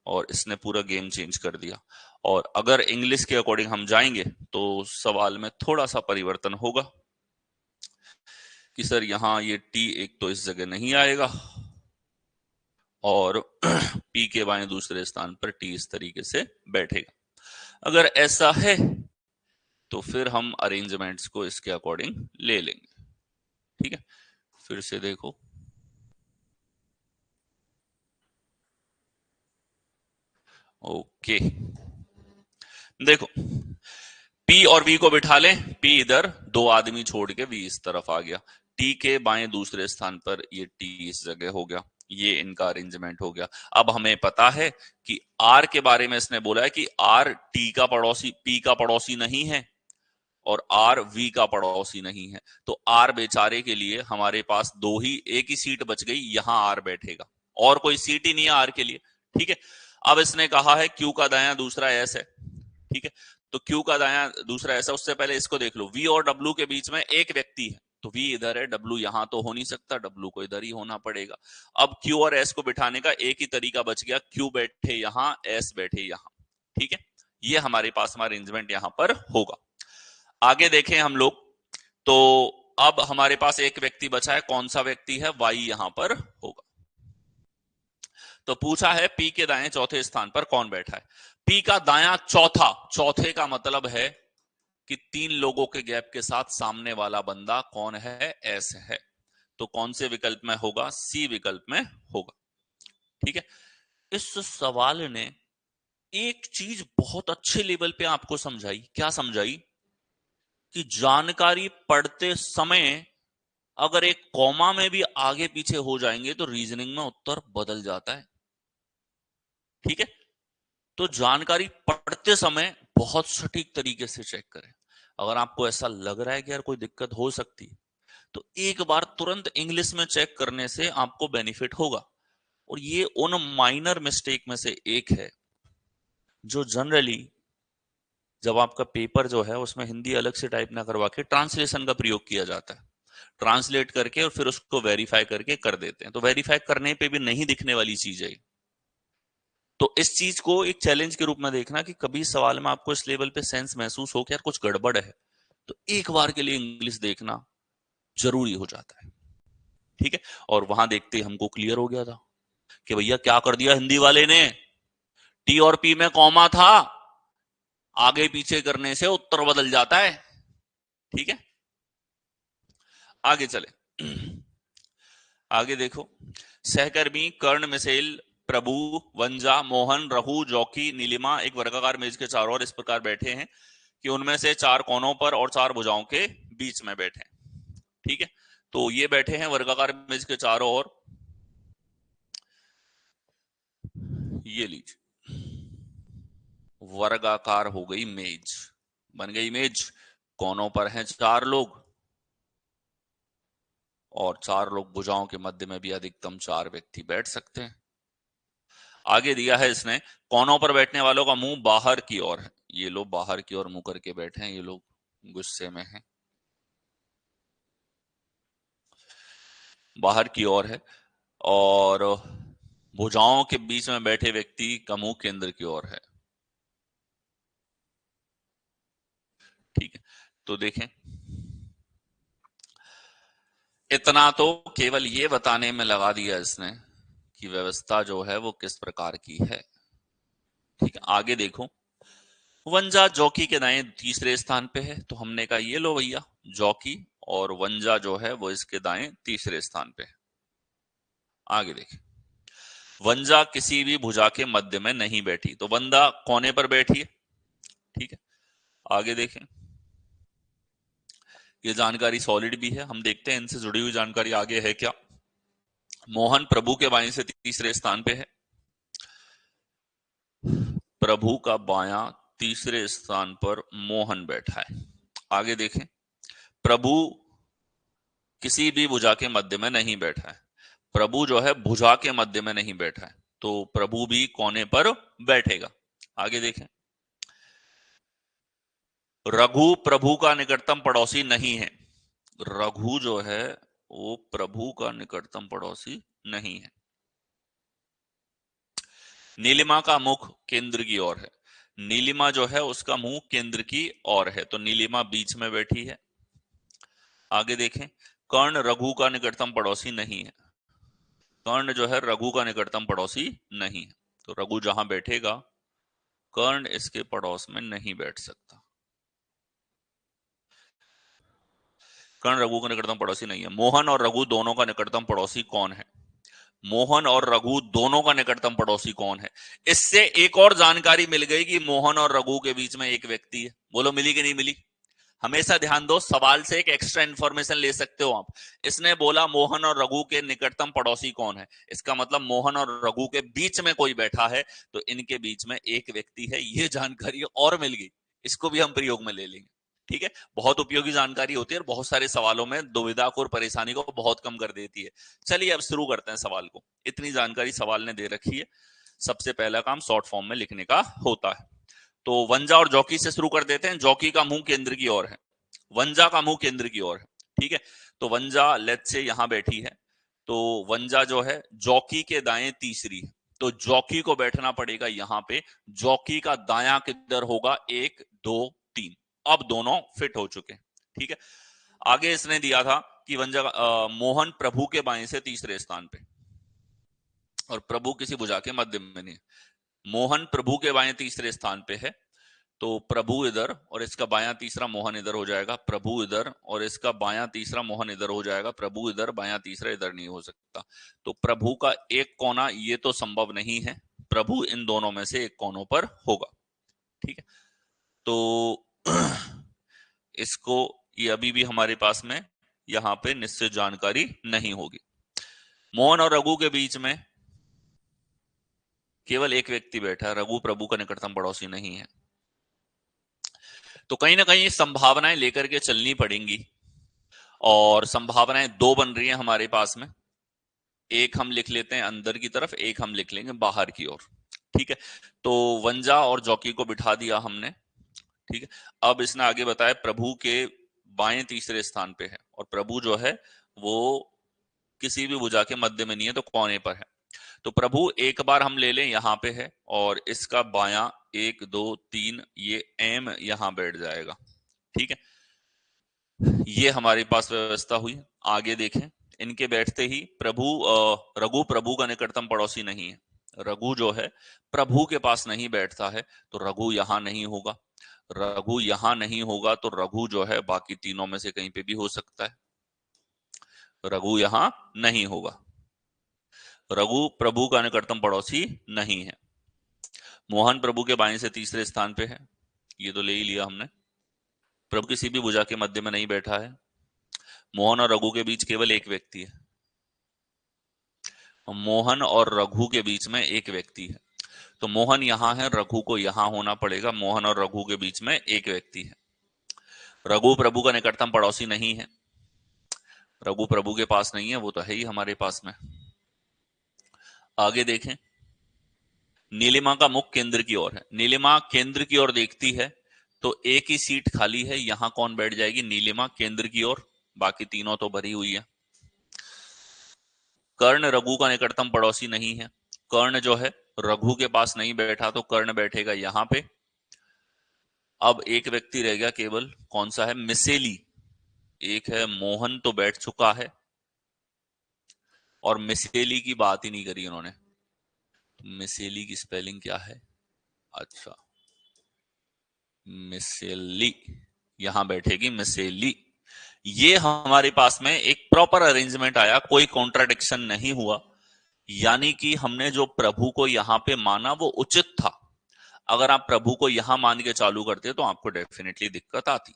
और इसने पूरा गेम चेंज कर दिया। और अगर इंग्लिश के अकॉर्डिंग हम जाएंगे तो सवाल में थोड़ा सा परिवर्तन होगा कि सर यहां ये टी एक तो इस जगह नहीं आएगा, और पी के बाएं दूसरे स्थान पर टी इस तरीके से बैठेगा। अगर ऐसा है तो फिर हम अरेंजमेंट्स को इसके अकॉर्डिंग ले लेंगे, ठीक है। फिर से देखो, ओके, देखो पी और वी को बिठा लें, पी इधर, दो आदमी छोड़ के वी इस तरफ आ गया, टी के बाएं दूसरे स्थान पर ये टी इस जगह हो गया, ये इनका अरेंजमेंट हो गया। अब हमें पता है कि आर के बारे में इसने बोला है कि आर टी का पड़ोसी, पी का पड़ोसी नहीं है, और आर वी का पड़ोसी नहीं है। तो आर बेचारे के लिए हमारे पास दो ही, एक ही सीट बच गई, यहां आर बैठेगा, और कोई सीट ही नहीं है आर के लिए, ठीक है। अब इसने कहा है क्यू का दायां दूसरा एस है, ठीक है। तो क्यू का दायां दूसरा ऐसा, उससे पहले इसको देख लो, वी और डब्ल्यू के बीच में एक व्यक्ति है, तो वी इधर है, डब्ल्यू यहां तो हो नहीं सकता, डब्ल्यू को इधर ही होना पड़ेगा। अब क्यू और एस को बिठाने का एक ही तरीका बच गया, क्यू बैठे यहां, एस बैठे यहां, ठीक है। ये हमारे पास में अरेंजमेंट यहां पर होगा। आगे देखें हम लोग, तो अब हमारे पास एक व्यक्ति बचा है, कौन सा व्यक्ति है, वाई यहां पर होगा। तो पूछा है पी के दाएं चौथे स्थान पर कौन बैठा है। पी का दायां चौथा, चौथे का मतलब है कि तीन लोगों के गैप के साथ सामने वाला बंदा कौन है, एस है। तो कौन से विकल्प में होगा, सी विकल्प में होगा, ठीक है। इस सवाल ने एक चीज बहुत अच्छे लेवल पे आपको समझाई, क्या समझाई, कि जानकारी पढ़ते समय अगर एक कॉमा में भी आगे पीछे हो जाएंगे तो रीजनिंग में उत्तर बदल जाता है, ठीक है। तो जानकारी पढ़ते समय बहुत सटीक तरीके से चेक करें। अगर आपको ऐसा लग रहा है कि यार कोई दिक्कत हो सकती है, तो एक बार तुरंत इंग्लिश में चेक करने से आपको बेनिफिट होगा। और ये उन माइनर मिस्टेक में से एक है जो जनरली जब आपका पेपर जो है उसमें हिंदी अलग से टाइप ना करवा के ट्रांसलेशन का प्रयोग किया जाता है, ट्रांसलेट करके और फिर उसको वेरीफाई करके कर देते हैं। तो वेरीफाई करने पे भी नहीं दिखने वाली चीज है। तो इस चीज को एक चैलेंज के रूप में देखना कि कभी सवाल में आपको इस लेवल पे सेंस महसूस हो कि यार कुछ गड़बड़ है, तो एक बार के लिए इंग्लिश देखना जरूरी हो जाता है, ठीक है। और वहां देखते ही हमको क्लियर हो गया था कि भैया क्या कर दिया हिंदी वाले ने, टी और पी में कॉमा था, आगे पीछे करने से उत्तर बदल जाता है, ठीक है। आगे चले, आगे देखो, सहकर्मी कर्ण, मिसेल, प्रभु, वंजा, मोहन, रहू, जौकी, नीलिमा एक वर्गाकार मेज के चारों ओर इस प्रकार बैठे हैं कि उनमें से 4 कोनों पर और 4 भुजाओं के बीच में बैठे। ठीक है, तो ये बैठे हैं वर्गाकार मेज के चारों ओर। ये लीजिए, वर्गाकार हो गई मेज, बन गई मेज। कोनों पर हैं 4 लोग और 4 लोग भुजाओं के मध्य में भी अधिकतम 4 व्यक्ति बैठ सकते हैं। आगे दिया है इसने, कोनों पर बैठने वालों का मुंह बाहर की ओर है। ये लोग बाहर की ओर मुंह करके बैठे हैं, ये लोग गुस्से में हैं, बाहर की ओर है। और भुजाओं के बीच में बैठे व्यक्ति का मुंह केंद्र की ओर है। ठीक है, तो देखें, इतना तो केवल ये बताने में लगा दिया इसने कि व्यवस्था जो है वो किस प्रकार की है। ठीक है, आगे देखो, वंजा जॉकी के दाएं तीसरे स्थान पे है, तो हमने कहा ये लो भैया जॉकी, और वंजा जो है वो इसके दाएं तीसरे स्थान पे है। आगे देखें, वंजा किसी भी भुजा के मध्य में नहीं बैठी, तो वंदा कोने पर बैठी है। ठीक है, आगे देखें, ये जानकारी सॉलिड भी है, हम देखते हैं इनसे जुड़ी हुई जानकारी आगे है क्या। मोहन प्रभु के बाएं से तीसरे स्थान पे है, प्रभु का बायां तीसरे स्थान पर मोहन बैठा है। आगे देखें, प्रभु किसी भी भुजा के मध्य में नहीं बैठा है, प्रभु जो है भुजा के मध्य में नहीं बैठा है, तो प्रभु भी कोने पर बैठेगा। आगे देखें, रघु प्रभु का निकटतम पड़ोसी नहीं है, रघु जो है वो प्रभु का निकटतम पड़ोसी नहीं है। नीलिमा का मुख केंद्र की ओर है, नीलिमा जो है उसका मुंह केंद्र की ओर है, तो नीलिमा बीच में बैठी है। आगे देखें, कर्ण रघु का निकटतम पड़ोसी नहीं है, कर्ण जो है रघु का निकटतम पड़ोसी नहीं है, तो रघु जहां बैठेगा कर्ण इसके पड़ोस में नहीं बैठ सकता। कर्ण रघु का निकटतम पड़ोसी नहीं है। मोहन और रघु दोनों का निकटतम पड़ोसी कौन है, मोहन और रघु दोनों का निकटतम पड़ोसी कौन है। इससे एक और जानकारी मिल गई कि मोहन और रघु के बीच में एक व्यक्ति है। बोलो मिली कि नहीं मिली। हमेशा ध्यान दो, सवाल से एक एक्स्ट्रा इंफॉर्मेशन ले सकते हो आप। इसने बोला मोहन और रघु के निकटतम पड़ोसी कौन है, इसका मतलब मोहन और रघु के बीच में कोई बैठा है, तो इनके बीच में एक व्यक्ति है, ये जानकारी और मिल गई। इसको भी हम प्रयोग में ले लेंगे। ठीक है, बहुत उपयोगी जानकारी होती है और बहुत सारे सवालों में दुविधा को और परेशानी को बहुत कम कर देती है। चलिए अब शुरू करते हैं सवाल को। इतनी जानकारी सवाल ने दे रखी है, सबसे पहला काम शॉर्ट फॉर्म में लिखने का होता है। तो वंजा और जॉकी से शुरू कर देते हैं। जॉकी का मुंह केंद्र की ओर है, वंजा का मुंह केंद्र की ओर है। ठीक है, तो वंजा लेट से यहां बैठी है, तो वंजा जो है जॉकी के दाएं तीसरी है, तो जॉकी को बैठना पड़ेगा यहां पे। जॉकी का दायां किधर होगा, 1 2 3, अब दोनों फिट हो चुके हैं। ठीक है, आगे इसने दिया था कि वंजा मोहन प्रभु के बाएं से तीसरे स्थान पे, और प्रभु किसी भुजा के मध्य में नहीं। मोहन प्रभु के बाएं तीसरे स्थान पे है, तो प्रभु इधर और इसका बायां तीसरा मोहन इधर हो जाएगा, प्रभु इधर और इसका बायां तीसरा मोहन इधर हो जाएगा, प्रभु इधर बायां तीसरा इधर नहीं हो सकता। तो प्रभु का एक कोना ये तो संभव नहीं है, प्रभु इन दोनों में से एक कोनों पर होगा। ठीक है, तो इसको, ये अभी भी हमारे पास में यहां पे निश्चित जानकारी नहीं होगी। मोहन और रघु के बीच में केवल एक व्यक्ति बैठा है, रघु प्रभु का निकटतम पड़ोसी नहीं है, तो कहीं ना कहीं संभावनाएं लेकर के चलनी पड़ेंगी। और संभावनाएं दो बन रही हैं हमारे पास में, एक हम लिख लेते हैं अंदर की तरफ, एक हम लिख लेंगे बाहर की ओर। ठीक है, तो वंजा और जॉकी को बिठा दिया हमने। ठीक है, अब इसने आगे बताया प्रभु के बाएं तीसरे स्थान पे है, और प्रभु जो है वो किसी भी भुजा के मध्य में नहीं है, तो कोने पर है। तो प्रभु एक बार हम ले लें यहां पे है, और इसका बायां 1 2 3, ये एम यहां बैठ जाएगा। ठीक है, ये हमारे पास व्यवस्था हुई। आगे देखें, इनके बैठते ही प्रभु रघु प्रभु का निकटतम पड़ोसी नहीं है, रघु जो है प्रभु के पास नहीं बैठता है, तो रघु यहां नहीं होगा। रघु यहां नहीं होगा तो रघु जो है बाकी तीनों में से कहीं पे भी हो सकता है, रघु यहां नहीं होगा। रघु प्रभु का निकटतम पड़ोसी नहीं है। मोहन प्रभु के बाएं से तीसरे स्थान पे है, ये तो ले ही लिया हमने। प्रभु किसी भी भुजा के मध्य में नहीं बैठा है। मोहन और रघु के बीच केवल एक व्यक्ति है। मोहन और रघु के बीच में एक व्यक्ति है, तो मोहन यहां है, रघु को यहां होना पड़ेगा। मोहन और रघु के बीच में एक व्यक्ति है। रघु प्रभु का निकटतम पड़ोसी नहीं है, रघु प्रभु के पास नहीं है, वो तो है ही हमारे पास में। आगे देखें, नीलिमा का मुख केंद्र की ओर है। नीलिमा केंद्र की ओर देखती है, तो एक ही सीट खाली है, यहां कौन बैठ जाएगी? नीलिमा केंद्र की ओर, बाकी तीनों तो भरी हुई है। कर्ण रघु का निकटतम पड़ोसी नहीं है, कर्ण जो है रघु के पास नहीं बैठा, तो कर्ण बैठेगा यहां पे। अब एक व्यक्ति रह गया केवल, कौन सा है? मिसेली। एक है मोहन, तो बैठ चुका है, और मिसेली की बात ही नहीं करी उन्होंने। तो मिसेली की स्पेलिंग क्या है? अच्छा, मिसेली, यहां बैठेगी मिसेली। ये हमारे पास में एक प्रॉपर अरेंजमेंट आया, कोई कॉन्ट्राडिक्शन नहीं हुआ, यानी कि हमने जो प्रभु को यहां पे माना वो उचित था। अगर आप प्रभु को यहां मान के चालू करते तो आपको डेफिनेटली दिक्कत आती।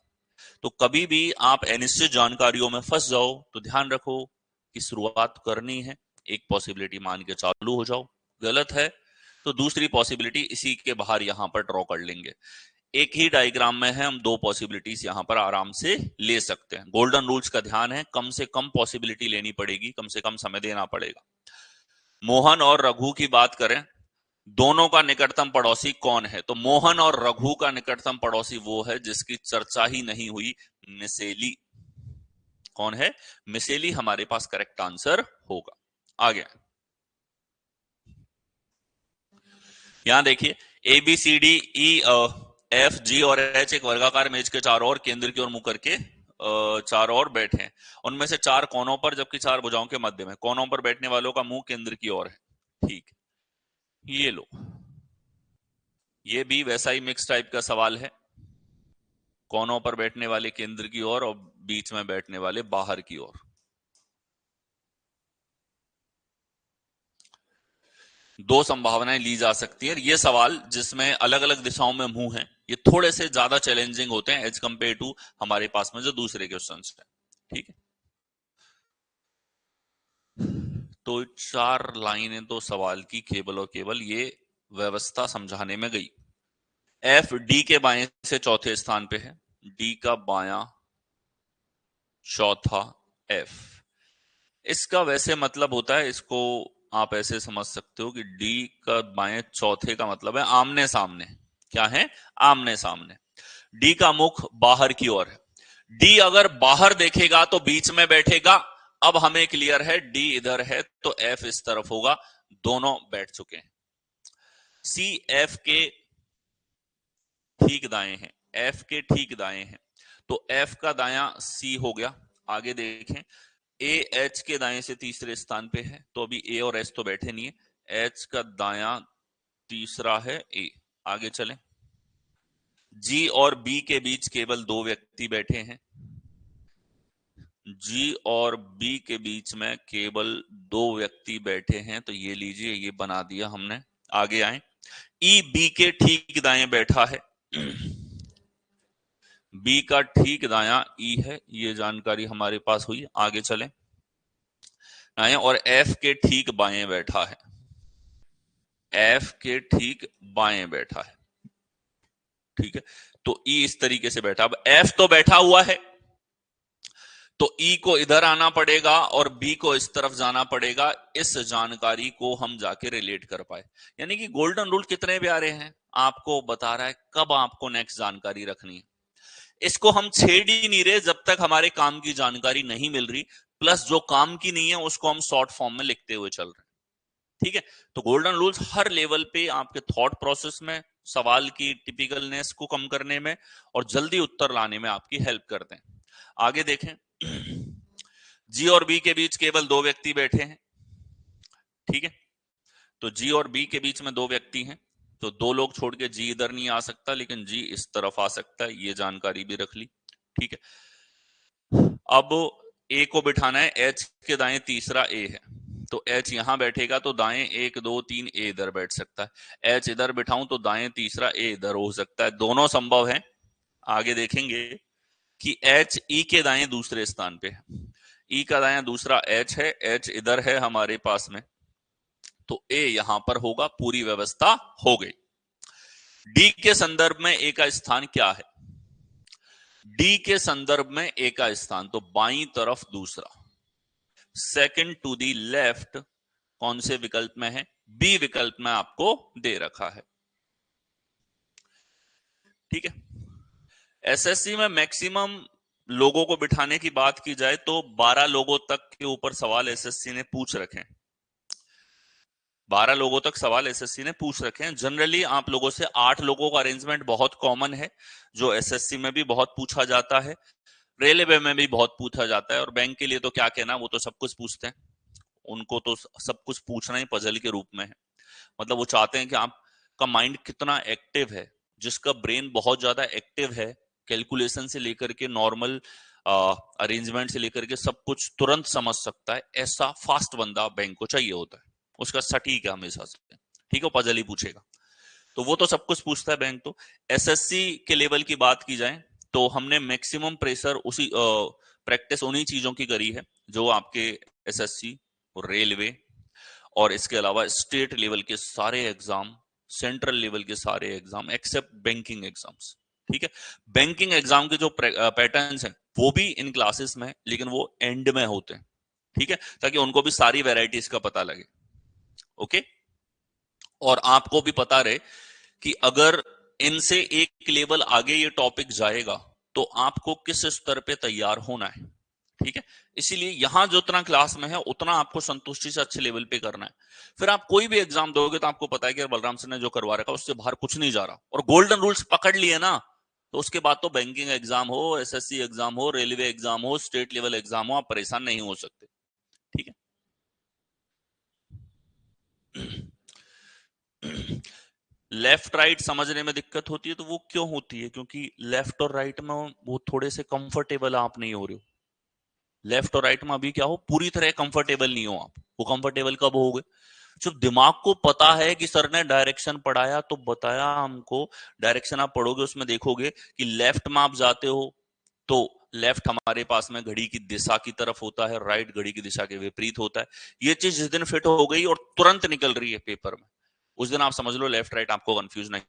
तो कभी भी आप अनिश्चित जानकारियों में फंस जाओ तो ध्यान रखो कि शुरुआत करनी है, एक पॉसिबिलिटी मान के चालू हो जाओ, गलत है तो दूसरी पॉसिबिलिटी इसी के बाहर यहां पर ड्रॉ कर लेंगे। एक ही डायग्राम में है, हम दो पॉसिबिलिटीज यहां पर आराम से ले सकते हैं। गोल्डन रूल्स का ध्यान है, कम से कम पॉसिबिलिटी लेनी पड़ेगी, कम से कम समय देना पड़ेगा। मोहन और रघु की बात करें, दोनों का निकटतम पड़ोसी कौन है? तो मोहन और रघु का निकटतम पड़ोसी वो है जिसकी चर्चा ही नहीं हुई, मिसेली। कौन है? मिसेली हमारे पास करेक्ट आंसर होगा। आगे यहां देखिए, A B C D E F G और एच एक वर्गाकार मेज के चारों ओर केंद्र की ओर मुंह करके चारों ओर बैठे हैं। उनमें से चार कोनों पर जबकि चार भुजाओं के मध्य में। कोनों पर बैठने वालों का मुंह केंद्र की ओर है। ठीक, ये लो, ये भी वैसा ही मिक्स टाइप का सवाल है। कोनों पर बैठने वाले केंद्र की ओर और बीच में बैठने वाले बाहर की ओर। दो संभावनाएं ली जा सकती है। ये सवाल जिसमें अलग अलग दिशाओं में मुंह है, ये थोड़े से ज्यादा चैलेंजिंग होते हैं एज कंपेयर टू हमारे पास में जो दूसरे क्वेश्चन है। ठीक है, तो चार लाइनें तो सवाल की केवल और केवल ये व्यवस्था समझाने में गई। एफ डी के बाएं से चौथे स्थान पे है, डी का बायां चौथा एफ। इसका वैसे मतलब होता है, इसको आप ऐसे समझ सकते हो कि डी का बाएं चौथे का मतलब है आमने सामने। क्या है? आमने सामने। डी का मुख बाहर की ओर है, डी अगर बाहर देखेगा तो बीच में बैठेगा। अब हमें क्लियर है डी इधर है तो एफ इस तरफ होगा, दोनों बैठ चुके हैं। सी एफ के ठीक दाएं हैं, एफ के ठीक दाएं हैं, तो एफ का दायां सी हो गया। आगे देखें, ए एच के दाएं से तीसरे स्थान पे है, तो अभी ए और एच तो बैठे नहीं है, एच का दायां तीसरा है ए। आगे चलें, जी और बी के बीच केवल दो व्यक्ति बैठे हैं, जी और बी के बीच में केवल दो व्यक्ति बैठे हैं, तो ये लीजिए, ये बना दिया हमने। आगे आए, ई बी के ठीक दाएं बैठा है, बी का ठीक दायां ई है, ये जानकारी हमारे पास हुई। आगे चलें आए, और एफ के ठीक बाएं बैठा है, एफ के ठीक बाएं बैठा है। ठीक है, तो ई इस तरीके से बैठा। अब एफ तो बैठा हुआ है, तो ई को इधर आना पड़ेगा और बी को इस तरफ जाना पड़ेगा, इस जानकारी को हम जाके रिलेट कर पाए। यानी कि गोल्डन रूल कितने प्यारे हैं, आपको बता रहा है कब आपको नेक्स्ट जानकारी रखनी है। इसको हम छेड़ ही नहीं रहे जब तक हमारे काम की जानकारी नहीं मिल रही, प्लस जो काम की नहीं है उसको हम शॉर्ट फॉर्म में लिखते हुए चल रहे हैं। ठीक है, तो गोल्डन रूल्स हर लेवल पे आपके थॉट प्रोसेस में, सवाल की टिपिकलनेस को कम करने में और जल्दी उत्तर लाने में आपकी हेल्प करते हैं। आगे देखें, जी और बी के बीच केवल दो व्यक्ति बैठे हैं। ठीक है, तो जी और बी के बीच में दो व्यक्ति हैं, तो दो लोग छोड़ के जी इधर नहीं आ सकता, लेकिन जी इस तरफ आ सकता है, ये जानकारी भी रख ली। ठीक है, अब ए को बिठाना है, एच के दाएं तीसरा ए है, तो एच यहां बैठेगा, तो दाएं एक दो तीन ए इधर बैठ सकता है। एच इधर बिठाऊं तो दाएं तीसरा ए इधर हो सकता है, दोनों संभव है। आगे देखेंगे, कि एच ई के दाएं दूसरे स्थान पे है, ई का दाएं दूसरा एच है, एच इधर है हमारे पास में, तो ए यहां पर होगा, पूरी व्यवस्था हो गई। डी के संदर्भ में ए का स्थान क्या है? डी के संदर्भ में ए का स्थान तो बाईं तरफ दूसरा, सेकंड टू दी लेफ्ट कौन से विकल्प में है? बी विकल्प में आपको दे रखा है। ठीक है, एसएससी में मैक्सिमम लोगों को बिठाने की बात की जाए तो 12 लोगों तक के ऊपर सवाल एसएससी ने पूछ रखे हैं। 12 लोगों तक सवाल एसएससी ने पूछ रखे हैं। जनरली आप लोगों से 8 लोगों का अरेंजमेंट बहुत कॉमन है, जो एसएससी में भी बहुत पूछा जाता है, रेलवे में भी बहुत पूछा जाता है, और बैंक के लिए तो क्या कहना, वो तो सब कुछ पूछते हैं, उनको तो सब कुछ पूछना ही पजल के रूप में है। मतलब वो चाहते हैं कि आपका माइंड कितना एक्टिव है, जिसका ब्रेन बहुत ज्यादा एक्टिव है, कैलकुलेशन से लेकर के नॉर्मल अरेंजमेंट से लेकर के सब कुछ तुरंत समझ सकता है, ऐसा फास्ट बंदा बैंक को चाहिए होता है। उसका सटीक है हमेशा से, ठीक है, पजल ही पूछेगा, तो वो तो सब कुछ पूछता है बैंक। तो एसएससी के लेवल की बात की जाए तो हमने मैक्सिमम प्रेशर उसी प्रैक्टिस उन्हीं चीजों की करी है जो आपके एसएससी और रेलवे और इसके अलावा स्टेट लेवल के सारे एग्जाम, सेंट्रल लेवल के सारे एग्जाम एक्सेप्ट बैंकिंग एग्जाम्स। ठीक है, बैंकिंग एग्जाम के जो पैटर्न्स हैं वो भी इन क्लासेस में है, लेकिन वो एंड में होते हैं। ठीक है, ताकि उनको भी सारी वेराइटीज का पता लगे। ओके, और आपको भी पता रहे कि अगर इनसे एक लेवल आगे ये टॉपिक जाएगा तो आपको किस स्तर पे तैयार होना है। ठीक है, इसीलिए यहां जो उतना क्लास में है उतना आपको संतुष्टि से अच्छे लेवल पे करना है। फिर आप कोई भी एग्जाम दोगे तो आपको पता है कि बलराम सिंह ने जो करवा रखा उससे बाहर कुछ नहीं जा रहा, और गोल्डन रूल्स पकड़ लिए ना, तो उसके बाद तो बैंकिंग एग्जाम हो, एसएससी एग्जाम हो, रेलवे एग्जाम हो, स्टेट लेवल एग्जाम हो, आप परेशान नहीं हो सकते। ठीक है, लेफ्ट राइट समझने में दिक्कत होती है, तो वो क्यों होती है? क्योंकि लेफ्ट और राइट में वो थोड़े से कंफर्टेबल आप नहीं हो रहे हो। लेफ्ट और राइट में अभी क्या हो, पूरी तरह कंफर्टेबल नहीं हो आप। वो कंफर्टेबल कब होगे? जब दिमाग को पता है कि सर ने डायरेक्शन पढ़ाया तो बताया हमको, डायरेक्शन आप पढ़ोगे उसमें देखोगे कि लेफ्ट में आप जाते हो तो लेफ्ट हमारे पास में घड़ी की दिशा की तरफ होता है, राइट घड़ी की दिशा के विपरीत होता है। ये चीज जिस दिन फिट हो गई और तुरंत निकल रही है पेपर में, उस दिन आप समझ लो लेफ्ट राइट आपको कंफ्यूज नहीं